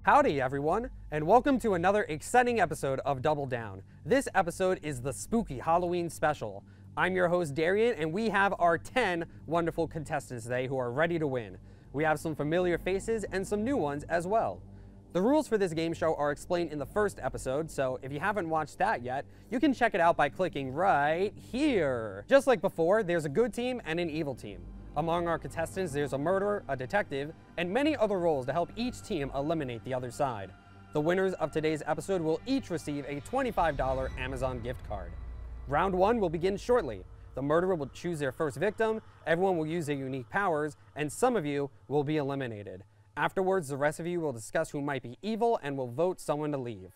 Howdy everyone, and welcome to another exciting episode of Double Down. This episode is the spooky Halloween special. I'm your host Darian, and we have our 10 wonderful contestants today who are ready to win. We have some familiar faces and some new ones as well. The rules for this game show are explained in the first episode, so if you haven't watched that yet, you can check it out by clicking right here. Just like before, there's a good team and an evil team. Among our contestants, there's a murderer, a detective, and many other roles to help each team eliminate the other side. The winners of today's episode will each receive a $25 Amazon gift card. Round 1 will begin shortly. The murderer will choose their first victim, everyone will use their unique powers, and some of you will be eliminated. Afterwards, the rest of you will discuss who might be evil and will vote someone to leave.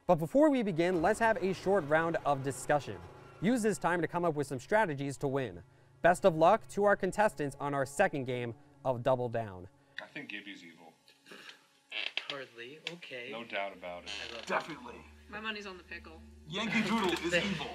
But before we begin, let's have a short round of discussion. Use this time to come up with some strategies to win. Best of luck to our contestants on our second game of Double Down. I think Gibby's evil. Hardly. Okay. No doubt about it. Definitely. My money's on the pickle. Yankee Doodle is evil.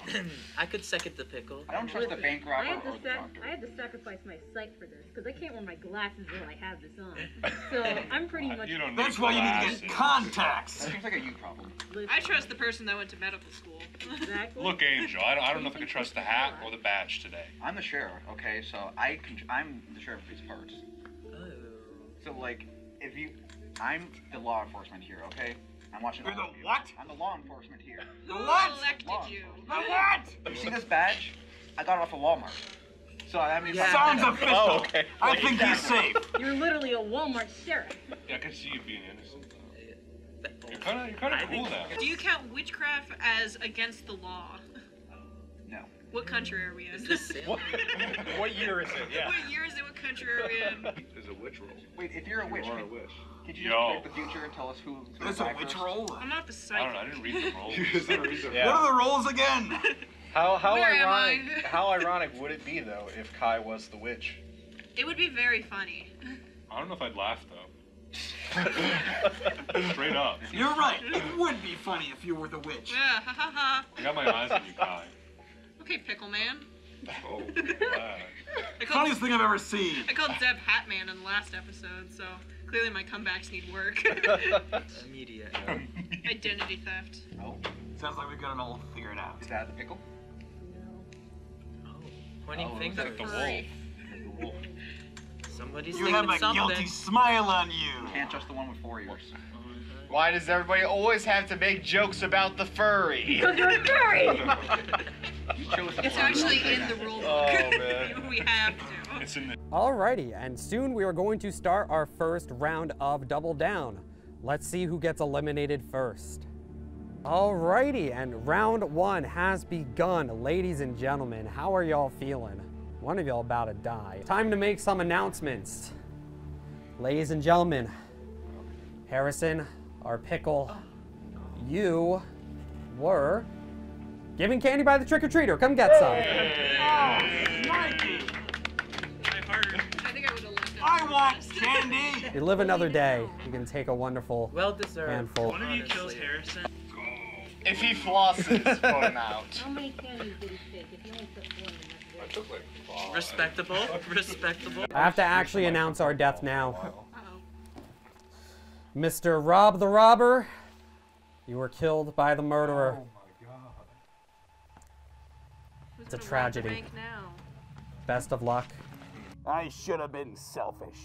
I could second the pickle. I don't trust the bank robber I or the doctor. I had to sacrifice my sight for this, because I can't wear my glasses while I have this on. So I'm pretty much... You don't That's need why you need to glasses. get contacts. That seems like a you problem. I trust the person that went to medical school. Exactly. Look, Angel, I don't know if I can trust the hat or the badge today. I'm the sheriff, okay? So I'm the sheriff of these parts. Oh. So like, I'm the law enforcement here, okay? I'm watching. You're all the of you. what? I'm the law enforcement here. The Who what? elected you? The what? You see this badge? I got it off of Walmart. So that means Sounds official. Oh, okay. I think he's safe. You're literally a Walmart sheriff. Yeah, I can see you being innocent. You're kind of cool now. Do you count witchcraft as against the law? No. What country are we in? Is this Sam? What year is it? Yeah. What year is it? What country are we in? There's a witch roll. Wait, if you're a witch, You are a witch. could you Yo. just predict the future and tell us who's There's gonna a die witch first? roll. I'm not the I psychic. don't know. I didn't read the rolls. What are the rolls again? How Where am ironic? I? How ironic would it be though if Kai was the witch? It would be very funny. I don't know if I'd laugh though. Straight up. You're right. It would be funny if you were the witch. Yeah, ha ha ha. I got my eyes on you, Kai. Okay, Pickle Man. Oh, wow. I called, Funniest thing I've ever seen. I called Deb Hatman in the last episode, so clearly my comebacks need work. Immediate. Identity theft. Oh, Sounds like we got it all figured out. is that the pickle? Oh, pointing Oh, fingers. Like the wolf. The wolf. Somebody's You thinking have a something. guilty smile on you. Can't trust the one with 4 ears. Why does everybody always have to make jokes about the furry? Because you're a furry! You chose the It's one. actually in the rule book. Oh, man. We have to. It's in the. Alrighty, and soon we are going to start our first round of Double Down. Let's see who gets eliminated first. Alrighty, and round 1 has begun. Ladies and gentlemen, how are y'all feeling? One of y'all about to die. Time to make some announcements. Ladies and gentlemen, Harrison, our pickle, you were given candy by the trick-or-treater. Come get some. Mikey, I think I would have left it. I want candy. You live another day. You can take a wonderful Well deserved. handful. One of you kills Harrison. If he flosses, put him out. How many candies did he take? If you only took one, then I that's took like 5. Respectable. Respectable. I have to actually announce our death now. Uh-oh. Mr. Rob the Robber, you were killed by the murderer. Who's It's a gonna rob the tragedy. bank now? Best of luck. I should have been selfish.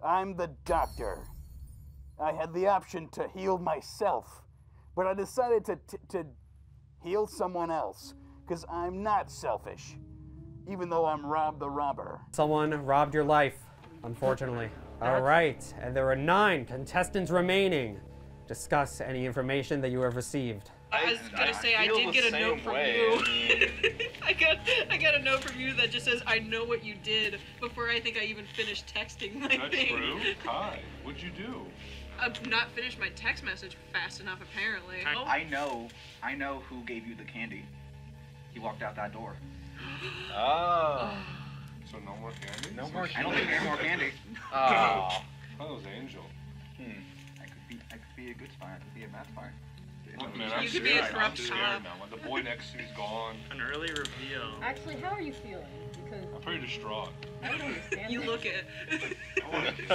I'm the doctor. I had the option to heal myself, but I decided to heal someone else, because I'm not selfish, even though I'm Rob the Robber. Someone robbed your life, unfortunately. All right, and there are 9 contestants remaining. Discuss any information that you have received. I was gonna say I feel did the get a same note from way. you. I got a note from you that just says I know what you did before I think I even finished texting my That's thing. true. Kai, what'd you do? I've not finished my text message fast enough apparently. Oh, I know who gave you the candy. He walked out that door. Oh. So no more candy? No more I don't think there's more candy. Oh. Oh, it was Angel. I could be a good spy. I could be a bad spy. Look, man, I'm You could be a scared. corrupt I'm scared cop. now. The boy next to me's gone. An early reveal. Actually, how are you feeling? Because I'm pretty distraught. I don't understand. You this. look it.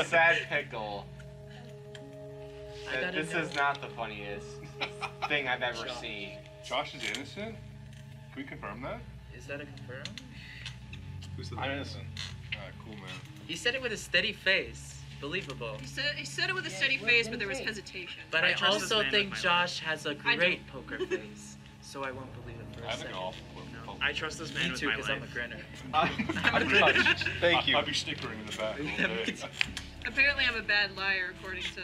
Sad pickle. This is not the funniest thing I've ever seen. Josh is innocent? Can we confirm that? Is that a confirm? I'm innocent. Alright, cool, man. He said it with a steady face. Believable. He said it with a steady face, but there was hesitation. But I trust this also man think with my Josh has a I great poker face, so I won't believe it for I a have a second. golf. No. I trust this man Me with too, my because life. I'm a grinner. I'm touched. Thank you. I'll be stickering in the back all day. Apparently, I'm a bad liar, according to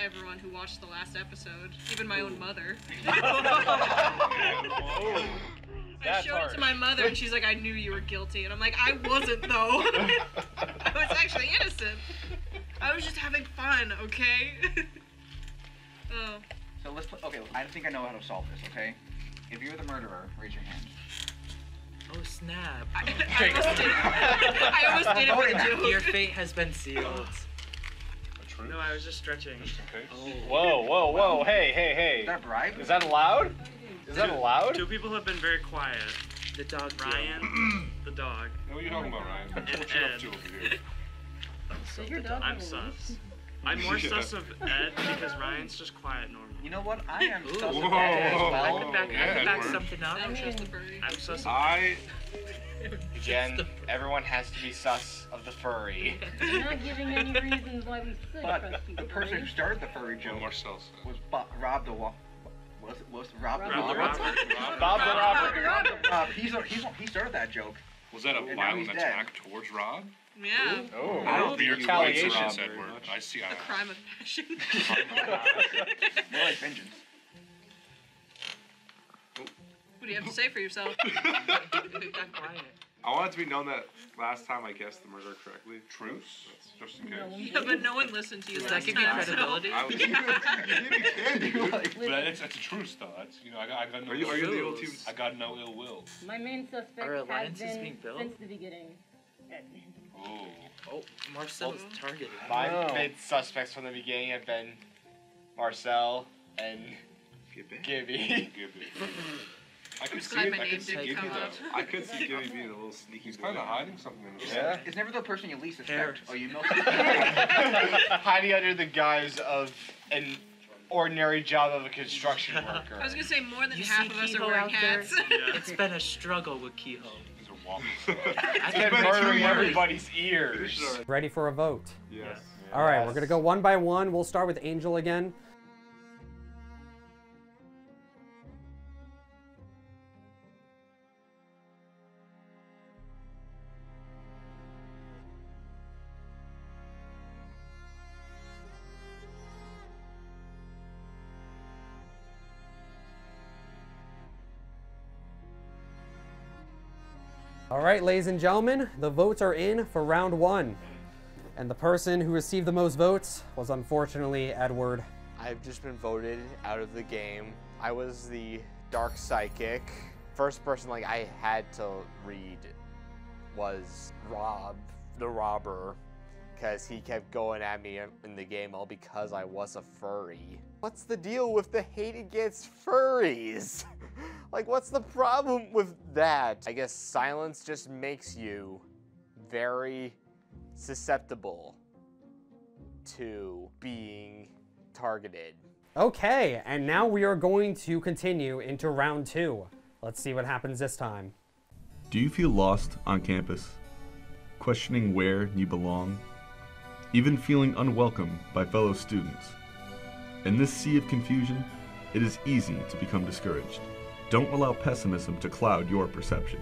everyone who watched the last episode, even my own mother. I showed it to my mother, and she's like, "I knew you were guilty," and I'm like, "I wasn't though. I was actually innocent. I was just having fun, okay?" Oh. So let's play. Okay, I think I know how to solve this. Okay, if you're the murderer, raise your hand. Oh snap! I almost did it with a joke. Your fate has been sealed. True? No, I was just stretching. Just in case. Whoa. Hey. Is that a bribe? Is that allowed? Is that allowed? Two people have been very quiet. The dog. Ryan, the dog. Know what you're talking about, Ryan? What you up to over here? Does your dog I'm have a sus. leash? I'm more Yeah. sus of Ed because Ryan's just quiet normally. You know what? I am Ooh. sus of Whoa. that as I well. could back, Yeah, I could back Edward. something up. I don't trust the furry. I'm sus of I Again, everyone has to be sus of the furry. You're not giving any reasons why we should But trust the people. person who right? started the furry Joe joke Marcel said. was robbed the wa- was robbed the Rob the Robert. Bob the Robber. Rob, he started that joke. Was that a And now he's violent dead. attack towards Rob? Yeah. Oh, I don't think you retaliation. rights, Edward. I see. A crime of passion. More like vengeance. What do you have to say for yourself? It got quiet. I want it to be known that last time I guessed the murder correctly. Truce? That's just in case. Yeah, but no one listened to you Does last that give you time, so- credibility? I was, Candy. but it's a truce, though. That's, you know, I got no. Are you the old team? I got no ill will. My main suspect Our has alliance is been being built? since the beginning. Oh. Oh, Marcel's targeted. My main suspects from the beginning have been Marcel and Gibby. I could see glad it. my I name could see didn't Gibby come though. up. I could see Gibby being a little sneaky. He's kind of hiding something in his Yeah. It's never the person you least Hair. expect. Oh, you know. Hiding under the guise of an ordinary job of a construction worker. I was gonna say more than You half see of us are Keyhole wearing out there? hats. It's been a struggle with Keyhole. These are waffles. I've been murdering everybody's ears. Ready for a vote? Yes. All right, we're gonna go one by one. We'll start with Angel again. All right, ladies and gentlemen, the votes are in for round one. And the person who received the most votes was unfortunately Edward. I've just been voted out of the game. I was the dark psychic. First person I had to read was Rob, the robber, because he kept going at me in the game all because I was a furry. What's the deal with the hate against furries? What's the problem with that? I guess silence just makes you very susceptible to being targeted. Okay, and now we are going to continue into round two. Let's see what happens this time. Do you feel lost on campus? Questioning where you belong? Even feeling unwelcome by fellow students? In this sea of confusion, it is easy to become discouraged. Don't allow pessimism to cloud your perception,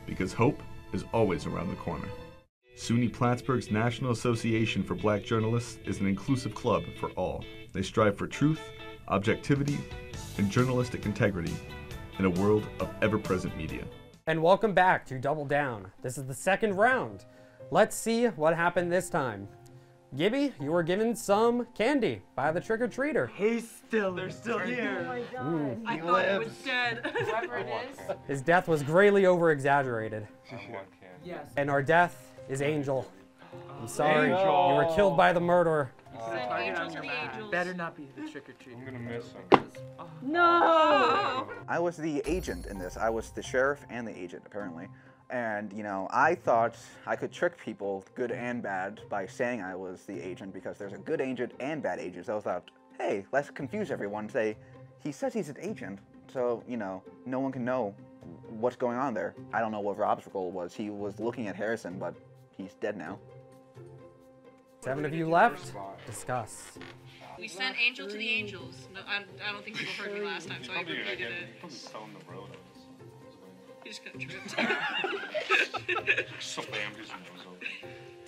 because hope is always around the corner. SUNY Plattsburgh's National Association for Black Journalists is an inclusive club for all. They strive for truth, objectivity, and journalistic integrity in a world of ever-present media. And welcome back to Double Down. This is the second round. Let's see what happened this time. Gibby, you were given some candy by the trick-or-treater. They're still here. Oh my god. I thought I was dead. Whoever it is. His death was greatly over-exexaggerated. Yes. And our death is Angel. I'm sorry, Angel. you were killed by the murderer. Send Angel to the angels. Better not be the trick or treat. I'm gonna miss him. No! I was the agent in this. I was the sheriff and the agent, apparently. And, I thought I could trick people, good and bad, by saying I was the agent because there's a good agent and bad agent. So I thought, hey, let's confuse everyone. Say, he says he's an agent, so, you know, no one can know what's going on there. I don't know what Rob's role was. He was looking at Harrison, but he's dead now. 7 of you left. Discuss. We sent Angel to the Angels. No, I don't think people heard me last time, so I repeated it. He just got tripped. Slammed his nose open.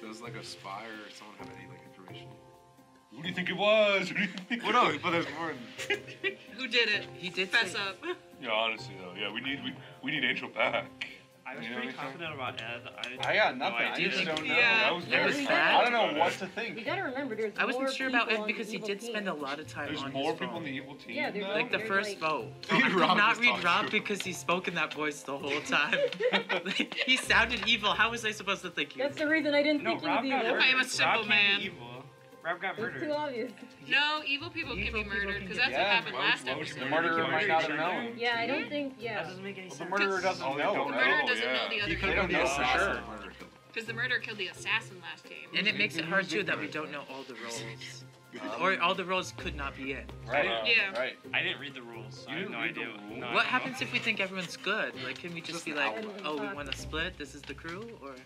There's like a spy or someone have any like information. Who do you think it was? Who do you think? Well, no, but there's more. Who did it? He did fess up. Yeah, honestly though, yeah, we need Angel back. I was pretty confident about Ed. I got nothing. I just don't know. Yeah. I was very I don't know what to think. You gotta remember, there's I wasn't more sure about people Ed because on he the did evil spend team. a lot of time There's on more his people phone. in the evil team. Yeah, there's Like the there's first like, vote. I could Rob not just read talks Rob to- because he spoke in that voice the whole time. Like, he sounded evil. How was I supposed to think he was That's the reason I didn't No, think he Rob was got evil. murdered. I am a simple Rob can't man. be evil. Rob got It's murdered. too obvious. No, evil people can be murdered, because that's what happened last episode. The murderer might not have known. Yeah, I don't think, That yeah. doesn't make any sense. The murderer doesn't know. The murderer doesn't know the other He could killer. have the assassin. Because the murderer killed the assassin last game. And it makes it hard too that we don't know all the roles. Or all the roles could not be in. Right. Yeah. Right. I didn't read the rules. So I have no didn't read idea. the rules? No, What I happens if we think everyone's good? Like, can we just be like, oh, we outline. want to split? This is the crew? Or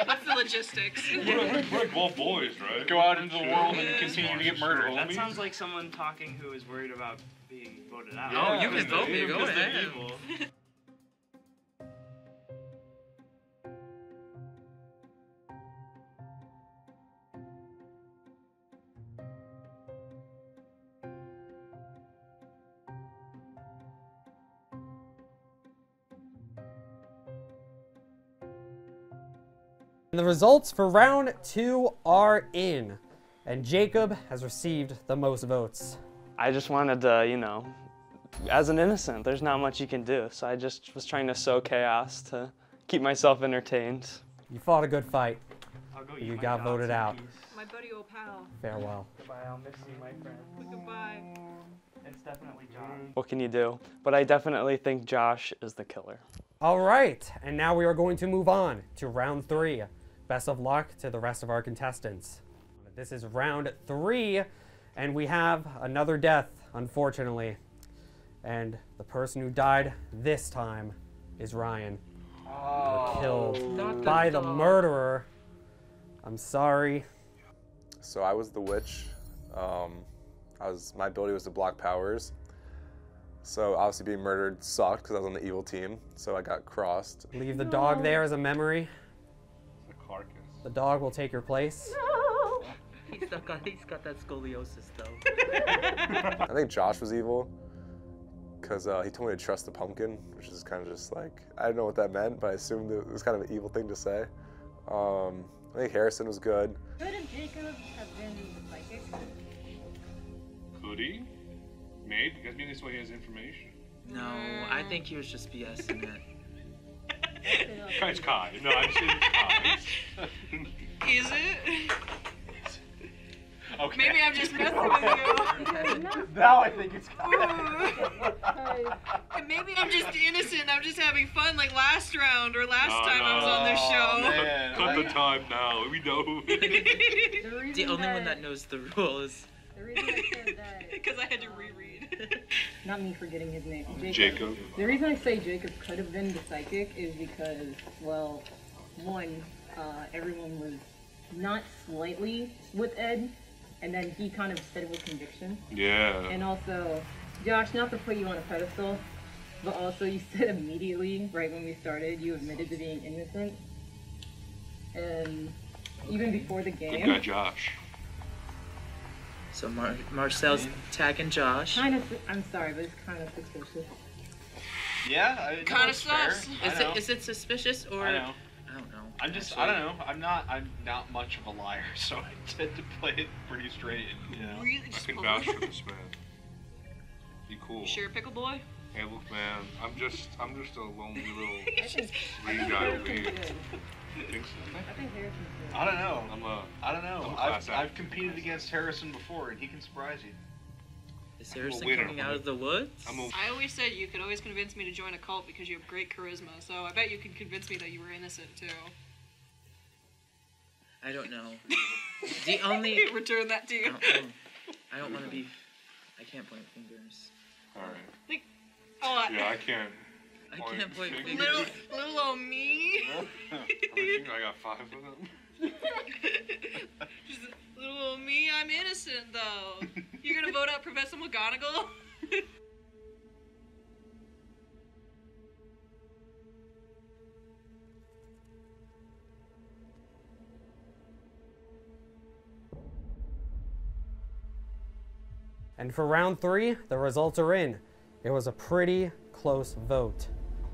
What's the logistics? We're all boys, right? Go out into the world and continue to get murdered. That sounds like someone talking who is worried about being voted out. Oh, you Yeah, can vote me. Go Because they're ahead. evil. And the results for round 2 are in, and Jacob has received the most votes. I just wanted to, you know, as an innocent, there's not much you can do. So I just was trying to sow chaos to keep myself entertained. You fought a good fight. I'll go eat You my got dogs voted in out. peace. My buddy old pal. Farewell. Goodbye, I'll miss you, my friend. Goodbye. It's definitely John. What can you do? But I definitely think Josh is the killer. All right, and now we are going to move on to round 3. Best of luck to the rest of our contestants. This is round 3, and we have another death, unfortunately. And the person who died this time is Ryan. Killed by the murderer. I'm sorry. So I was the witch. My ability was to block powers. So obviously being murdered sucked because I was on the evil team. So I got crossed. Leave the dog there as a memory. The carcass. The dog will take your place. He's got that scoliosis though. I think Josh was evil because he told me to trust the pumpkin, which is kind of just like, I didn't know what that meant, but I assumed it was kind of an evil thing to say. I think Harrison was good. Couldn't Jacob have been the psychic? Could he? Maybe, because maybe this way he has information. No, I think he was just BSing it. It's Kai. No, I'm saying it's Kai. Is it? Okay. Maybe I'm just messing with you. Now I think it's And maybe I'm just innocent. I'm just having fun like last round or last time I was on this show. Man, cut the time now. We know. The only one that knows the rules. The reason I said that... Because I had to reread. Not me forgetting his name. Jacob. The reason I say Jacob could have been the psychic is because, well, one, everyone was not slightly with Ed, and then he kind of said it with conviction. Yeah. And also, Josh, not to put you on a pedestal, but also you said immediately, right when we started, you admitted to being innocent. And even before the game. Good guy, Josh. So Marcel's tagging Josh. Kind of, I'm sorry, but it's kind of suspicious. Yeah, Kind of sus. Is it suspicious or? I know. I don't know. I'm just, actually. I don't know. I'm not much of a liar, so I tend to play it pretty straight. You know. Really? I Just can pull vouch it? for this man. Be cool. You sure, Pickle Boy? Hey, look, man. I'm just a lonely little I think green guy over Harrison's here. good. You think so? I think Harrison's good. I don't know. I don't I'm know. a class I've act. competed against Harrison before, and he can surprise you. Is Harrison winner, coming out of the woods? I always said you could always convince me to join a cult because you have great charisma, so I bet you could convince me that you were innocent too. I don't know. The only return that to you. I don't want to be. I can't point fingers. All right. Like, oh, Yeah, I can't. I can't point fingers. Little old me. How many fingers? I got 5 of them. Just little old me. I'm innocent though. You're gonna vote out Professor McGonagall? And for round 3, the results are in. It was a pretty close vote.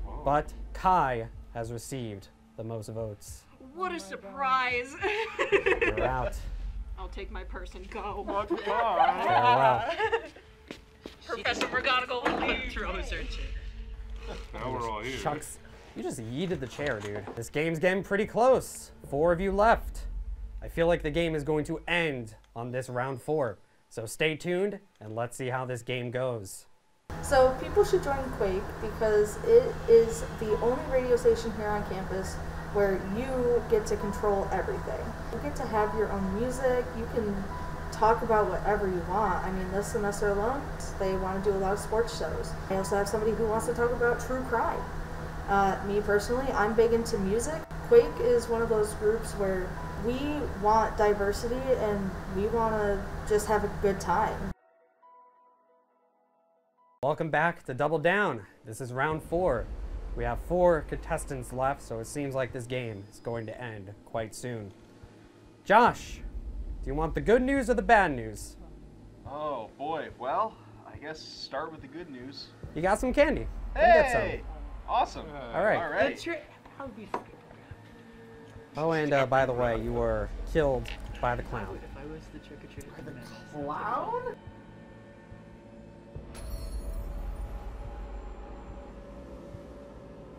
Whoa. But Kai has received the most votes. What a surprise. You're out. I'll take my purse and go. Farewell. Professor McGonagall will leave. Throws her chair. Now we're all here. Chucks, you just yeeted the chair, dude. This game's getting pretty close. 4 of you left. I feel like the game is going to end on this round 4. So stay tuned and let's see how this game goes. So people should join Quake because it is the only radio station here on campus where you get to control everything. You get to have your own music, you can talk about whatever you want. I mean, this semester alone, they want to do a lot of sports shows. They also have somebody who wants to talk about true crime. Me personally, I'm big into music. Quake is one of those groups where we want diversity and we want to just have a good time. Welcome back to Double Down. This is round 4. We have 4 contestants left, so it seems like this game is going to end quite soon. Josh, do you want the good news or the bad news? Oh boy, well, I guess start with the good news. You got some candy. Come get some. Hey! Awesome. All right. Alrighty. Oh, and by the way, you were killed by the clown. If I was the trick-or-treater for the Clown?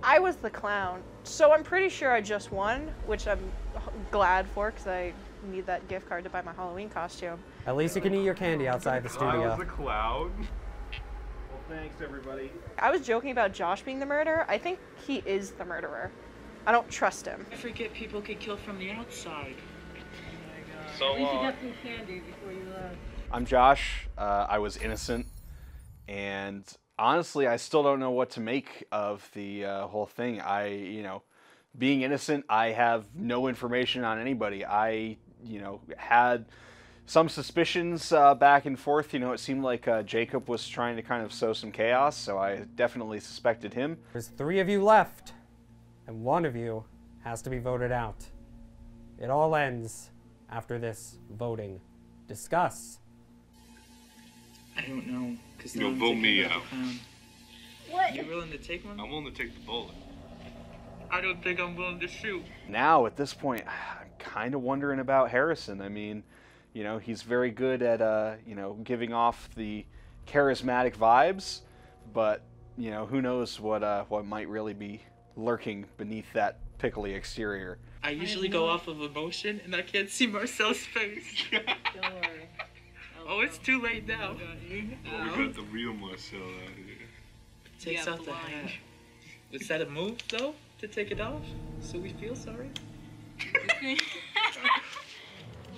I was the clown, so I'm pretty sure I just won, which I'm glad for because I need that gift card to buy my Halloween costume. At least you can eat your candy outside the studio. I was the clown. Well, thanks everybody. I was joking about Josh being the murderer. I think he is the murderer. I don't trust him. I forget people get killed from the outside. So, At least you got some candy before you left. I'm Josh. I was innocent, and honestly, I still don't know what to make of the whole thing. Being innocent, I have no information on anybody. I, had some suspicions back and forth. It seemed like Jacob was trying to kind of sow some chaos, so I definitely suspected him. There's 3 of you left, and 1 of you has to be voted out. It all ends after this voting. Discuss. I don't know. Cause You'll vote me out. What? You willing to take one? I'm willing to take the bullet. I don't think I'm willing to shoot. Now, at this point, I'm kind of wondering about Harrison. I mean, he's very good at, giving off the charismatic vibes, but, who knows what might really be lurking beneath that pickly exterior. I usually go off of emotion, and I can't see Marcel's face. Don't worry. Oh, it's too late now. Oh, we got the real Marcel out here. Takes out the hat. Was that a move, though, to take it off? So we feel sorry?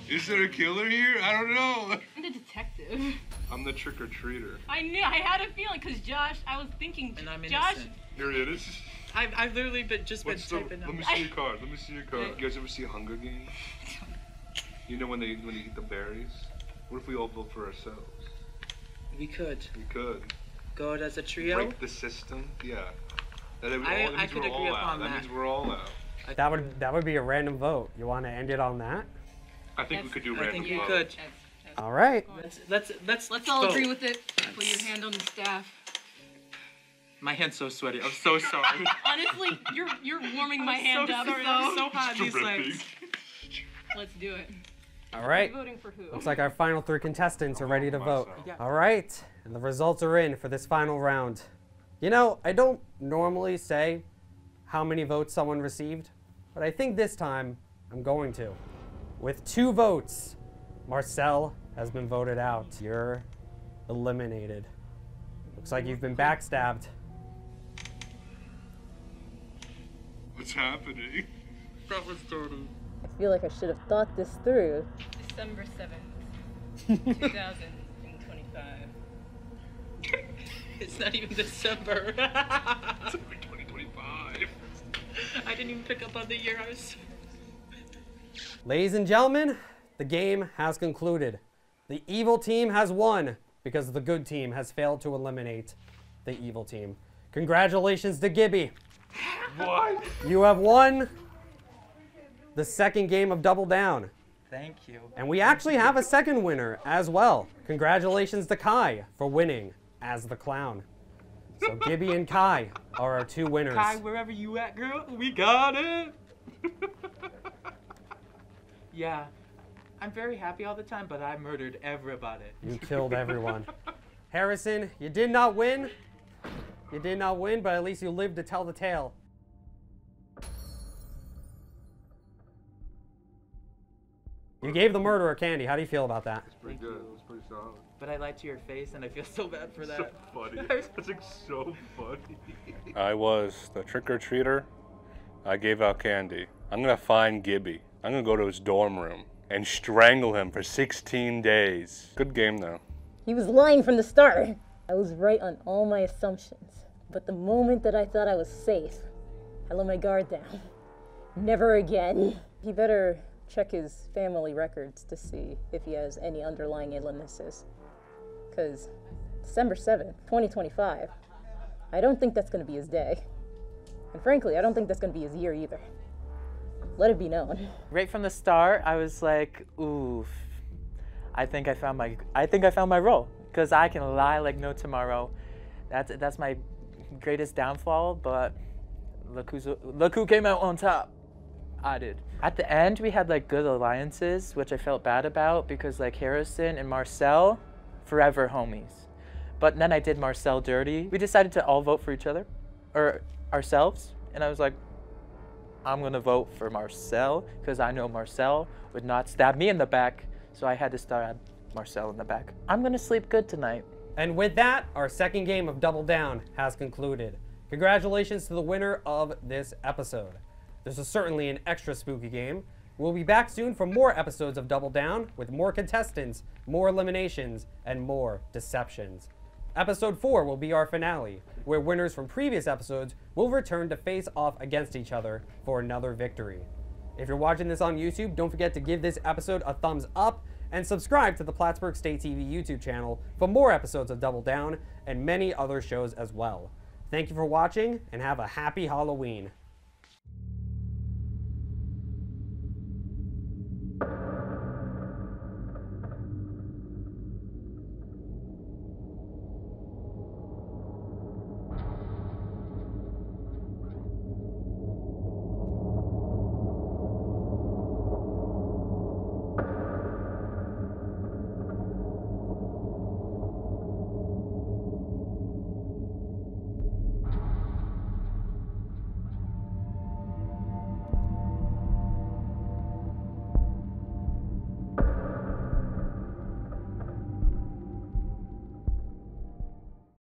Is there a killer here? I don't know. I'm the detective. I'm the trick-or-treater. I knew, I had a feeling, because Josh, I was thinking, And I'm Josh, innocent. Here it is. I've literally been typing Let me see your card. Let me see your card. You guys ever see Hunger Games? You know when they eat the berries? What if we all vote for ourselves? We could. We could. Go out as a trio? Break the system? Yeah. That I could agree upon that that. means we're all out. That would be a random vote. You want to end it on that? I think we could do I random think you vote. could. All right. Let's all vote. agree with it. Put your hand on the staff. My hand's so sweaty. I'm so sorry. Honestly, you're warming my hand so up. sorry. I'm so hot in these legs. Let's do it. All right. Voting for who? Looks like our final 3 contestants are ready to vote. myself. Yeah. All right. And the results are in for this final round. I don't normally say how many votes someone received, but I think this time I'm going to. With 2 votes, Marcel has been voted out. You're eliminated. Looks like you've been backstabbed. What's happening? That was dirty. I feel like I should have thought this through. December 7th, 2000. It's not even December. It's only 2025. I didn't even pick up on the year I was. Ladies and gentlemen, the game has concluded. The evil team has won because the good team has failed to eliminate the evil team. Congratulations to Gibby. What? You have won the second game of Double Down. Thank you. And we actually have a second winner as well. Congratulations to Kai for winning as the clown. So Gibby and Kai are our two winners. Kai, wherever you at, girl, we got it. Yeah, I'm very happy all the time, but I murdered everybody. You killed everyone. Harrison, you did not win. You did not win, but at least you lived to tell the tale. You gave the murderer candy. How do you feel about that? It's pretty good. It was pretty solid. But I lied to your face, and I feel so bad for that. So funny. That's like so funny. I was the trick-or-treater. I gave out candy. I'm gonna find Gibby. I'm gonna go to his dorm room and strangle him for 16 days. Good game though. He was lying from the start. I was right on all my assumptions. But the moment that I thought I was safe, I let my guard down. Never again. He better check his family records to see if he has any underlying illnesses. Because December 7th, 2025, I don't think that's going to be his day. And frankly, I don't think that's going to be his year either. Let it be known. Right from the start, I was like, oof. I think I found my role, because I can lie like no tomorrow. That's my greatest downfall, but look who came out on top. I did. At the end, we had like good alliances, which I felt bad about because like Harrison and Marcel, forever homies. But then I did Marcel dirty. We decided to all vote for each other, or ourselves, and I was like, I'm gonna vote for Marcel because I know Marcel would not stab me in the back, so I had to stab Marcel in the back. I'm gonna sleep good tonight. And with that, our second game of Double Down has concluded. Congratulations to the winner of this episode. This is certainly an extra spooky game. We'll be back soon for more episodes of Double Down with more contestants, more eliminations, and more deceptions. Episode 4 will be our finale, where winners from previous episodes will return to face off against each other for another victory. If you're watching this on YouTube, don't forget to give this episode a thumbs up and subscribe to the Plattsburgh State TV YouTube channel for more episodes of Double Down and many other shows as well. Thank you for watching and have a happy Halloween.